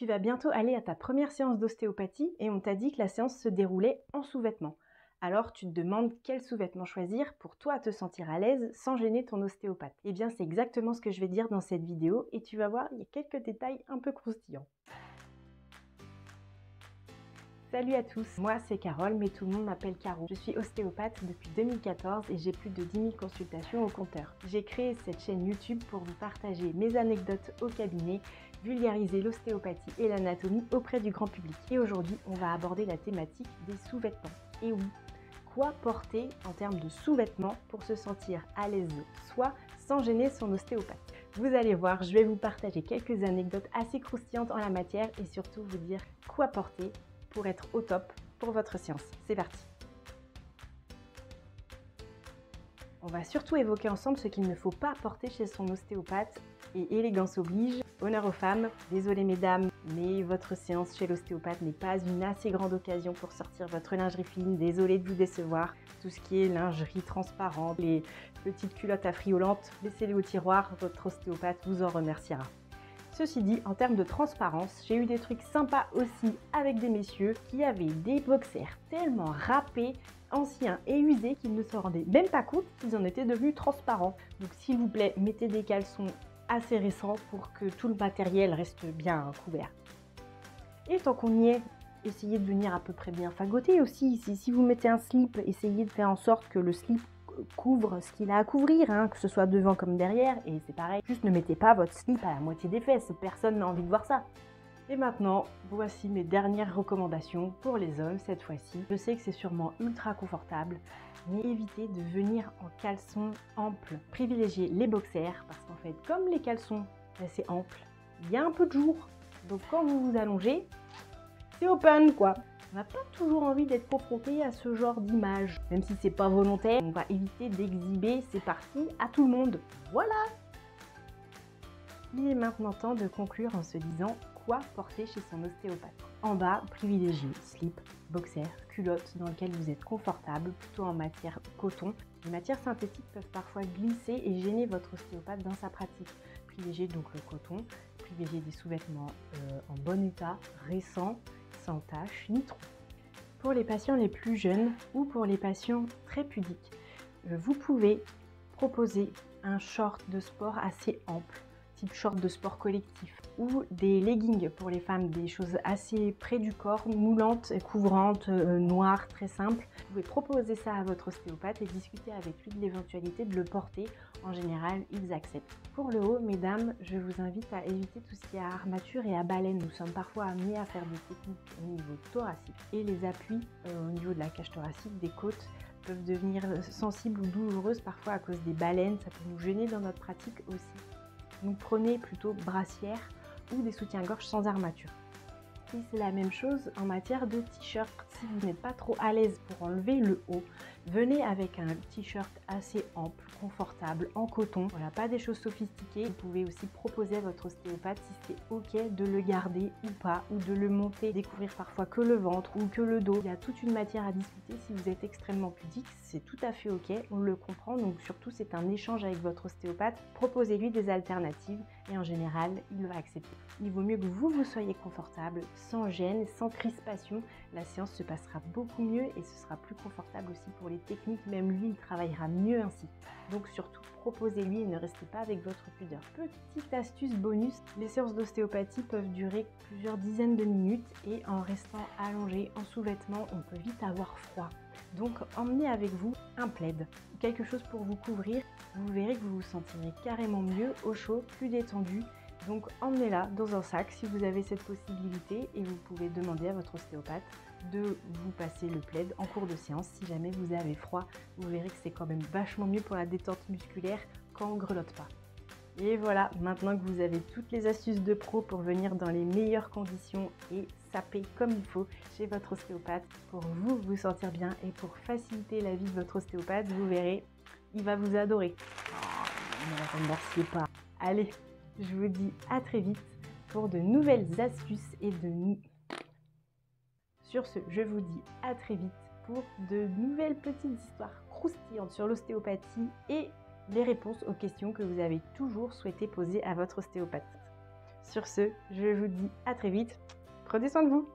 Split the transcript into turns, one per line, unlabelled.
Tu vas bientôt aller à ta première séance d'ostéopathie et on t'a dit que la séance se déroulait en sous-vêtements. Alors tu te demandes quel sous-vêtement choisir pour toi te sentir à l'aise sans gêner ton ostéopathe. Eh bien c'est exactement ce que je vais dire dans cette vidéo et tu vas voir, il y a quelques détails un peu croustillants. Salut à tous, moi c'est Carole, mais tout le monde m'appelle Caro. Je suis ostéopathe depuis 2014 et j'ai plus de 10 000 consultations au compteur. J'ai créé cette chaîne YouTube pour vous partager mes anecdotes au cabinet, vulgariser l'ostéopathie et l'anatomie auprès du grand public. Et aujourd'hui, on va aborder la thématique des sous-vêtements. Et oui, quoi porter en termes de sous-vêtements pour se sentir à l'aise, soit sans gêner son ostéopathe. Vous allez voir, je vais vous partager quelques anecdotes assez croustillantes en la matière et surtout vous dire quoi porter pour être au top pour votre séance. C'est parti! On va surtout évoquer ensemble ce qu'il ne faut pas porter chez son ostéopathe et élégance oblige, honneur aux femmes. Désolé mesdames, mais votre séance chez l'ostéopathe n'est pas une assez grande occasion pour sortir votre lingerie fine. Désolé de vous décevoir. Tout ce qui est lingerie transparente, les petites culottes affriolantes, laissez-les au tiroir, votre ostéopathe vous en remerciera. Ceci dit, en termes de transparence, j'ai eu des trucs sympas aussi avec des messieurs qui avaient des boxers tellement râpés, anciens et usés qu'ils ne se rendaient même pas compte qu'ils en étaient devenus transparents. Donc s'il vous plaît, mettez des caleçons assez récents pour que tout le matériel reste bien couvert. Et tant qu'on y est, essayez de venir à peu près bien fagoter aussi. Si vous mettez un slip, essayez de faire en sorte que le slip couvre ce qu'il a à couvrir, que ce soit devant comme derrière, et c'est pareil, juste ne mettez pas votre slip à la moitié des fesses, personne n'a envie de voir ça. Et maintenant, voici mes dernières recommandations pour les hommes cette fois-ci. Je sais que c'est sûrement ultra confortable, mais évitez de venir en caleçon ample. Privilégiez les boxers, parce qu'en fait, comme les caleçons, c'est ample, il y a un peu de jour, donc quand vous vous allongez, c'est open quoi. On n'a pas toujours envie d'être confronté à ce genre d'image. Même si c'est pas volontaire, on va éviter d'exhiber ces parties à tout le monde. Voilà! Il est maintenant temps de conclure en se disant quoi porter chez son ostéopathe. En bas, privilégiez slip, boxer, culotte dans lequel vous êtes confortable, plutôt en matière coton. Les matières synthétiques peuvent parfois glisser et gêner votre ostéopathe dans sa pratique. Privilégiez donc le coton, privilégiez des sous-vêtements en bon état, récents, sans taches ni trous. Pour les patients les plus jeunes ou pour les patients très pudiques, vous pouvez proposer un short de sport assez ample, type short de sport collectif, ou des leggings pour les femmes, des choses assez près du corps, moulantes, couvrantes, noires, très simples. Vous pouvez proposer ça à votre ostéopathe et discuter avec lui de l'éventualité de le porter. En général, ils acceptent. Pour le haut, mesdames, je vous invite à éviter tout ce qui est à armature et à baleine. Nous sommes parfois amenés à faire des techniques au niveau thoracique et les appuis au niveau de la cage thoracique, des côtes, peuvent devenir sensibles ou douloureuses parfois à cause des baleines. Ça peut nous gêner dans notre pratique aussi. Donc prenez plutôt brassière ou des soutiens-gorge sans armature. Et c'est la même chose en matière de t-shirt. Si vous n'êtes pas trop à l'aise pour enlever le haut, venez avec un t-shirt assez ample, confortable, en coton. Voilà, pas des choses sophistiquées. Vous pouvez aussi proposer à votre ostéopathe si c'est ok de le garder ou pas, ou de le monter, découvrir parfois que le ventre ou que le dos. Il y a toute une matière à discuter. Si vous êtes extrêmement pudique, c'est tout à fait ok, on le comprend. Donc surtout, c'est un échange avec votre ostéopathe. Proposez-lui des alternatives et en général, il va accepter. Il vaut mieux que vous soyez confortable, sans gêne, sans crispation. La séance se passera beaucoup mieux et ce sera plus confortable aussi pour les techniques. Même lui, il travaillera mieux ainsi. Donc surtout, proposez-lui et ne restez pas avec votre pudeur. Petite astuce bonus, les séances d'ostéopathie peuvent durer plusieurs dizaines de minutes et en restant allongé en sous-vêtements, on peut vite avoir froid. Donc emmenez avec vous un plaid, quelque chose pour vous couvrir. Vous verrez que vous vous sentirez carrément mieux, au chaud, plus détendu. Donc emmenez-la dans un sac si vous avez cette possibilité et vous pouvez demander à votre ostéopathe de vous passer le plaid en cours de séance si jamais vous avez froid. Vous verrez que c'est quand même vachement mieux pour la détente musculaire quand on ne grelotte pas. Et voilà, maintenant que vous avez toutes les astuces de pro pour venir dans les meilleures conditions et saper comme il faut chez votre ostéopathe pour vous sentir bien et pour faciliter la vie de votre ostéopathe, vous verrez, il va vous adorer. Ne remerciez pas. Allez, je vous dis à très vite pour de nouvelles astuces et Sur ce, je vous dis à très vite pour de nouvelles petites histoires croustillantes sur l'ostéopathie et les réponses aux questions que vous avez toujours souhaité poser à votre ostéopathe. Sur ce, je vous dis à très vite. Prenez soin de vous.